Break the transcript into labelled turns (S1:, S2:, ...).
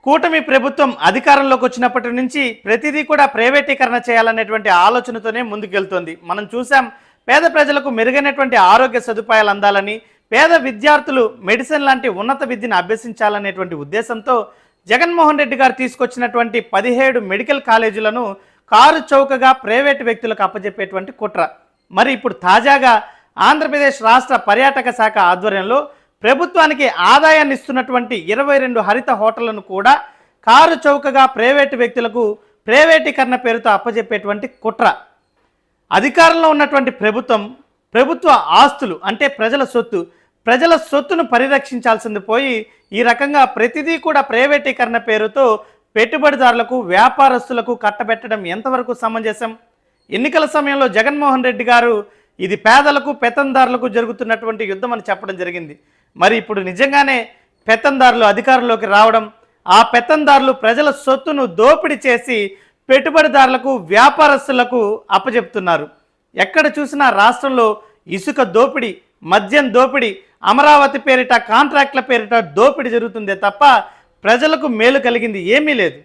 S1: కూటమి ప్రభుత్వం అధికారంలోకి వచ్చినప్పటి నుంచి ప్రతిదీ కూడా ప్రైవేటీకరణ చేయాలనేటువంటి ఆలోచనతోనే ముందుకెళ్తోంది. మనం చూసాం, పేద ప్రజలకు మెరుగైనటువంటి ఆరోగ్య సదుపాయాలు అందాలని, పేద విద్యార్థులు మెడిసిన్ లాంటి ఉన్నత విద్యను అభ్యసించాలనేటువంటి ఉద్దేశంతో జగన్మోహన్ రెడ్డి గారు తీసుకొచ్చినటువంటి 17 మెడికల్ కాలేజీలను కారు చౌకగా ప్రైవేటు వ్యక్తులకు అప్పజెప్పేటువంటి కుట్ర. మరి ఇప్పుడు తాజాగా ఆంధ్రప్రదేశ్ రాష్ట్ర పర్యాటక శాఖ ఆధ్వర్యంలో ప్రభుత్వానికి ఆదాయాన్ని ఇస్తున్నటువంటి 22 హరిత హోటళ్లను కూడా కారు చౌకగా ప్రైవేటు వ్యక్తులకు ప్రైవేటీకరణ పేరుతో అప్పజెప్పేటువంటి కుట్ర. అధికారంలో ఉన్నటువంటి ప్రభుత్వ ఆస్తులు అంటే ప్రజల సొత్తును పరిరక్షించాల్సింది పోయి ఈ రకంగా ప్రతిదీ కూడా ప్రైవేటీకరణ పేరుతో పెట్టుబడిదారులకు, వ్యాపారస్తులకు కట్టబెట్టడం ఎంతవరకు సమంజసం? ఎన్నికల సమయంలో జగన్మోహన్ రెడ్డి గారు ఇది పేదలకు, పెత్తందారులకు జరుగుతున్నటువంటి యుద్ధం అని చెప్పడం జరిగింది. మరి ఇప్పుడు నిజంగానే పెత్తందారులు అధికారంలోకి రావడం, ఆ పెత్తందారులు ప్రజల సొత్తును దోపిడీ చేసి పెట్టుబడిదారులకు, వ్యాపారస్తులకు అప్పచెప్తున్నారు. ఎక్కడ చూసినా రాష్ట్రంలో ఇసుక దోపిడీ, మద్యం దోపిడీ, అమరావతి పేరిట కాంట్రాక్ట్ల పేరిట దోపిడీ జరుగుతుందే తప్ప ప్రజలకు మేలు కలిగింది ఏమీ లేదు.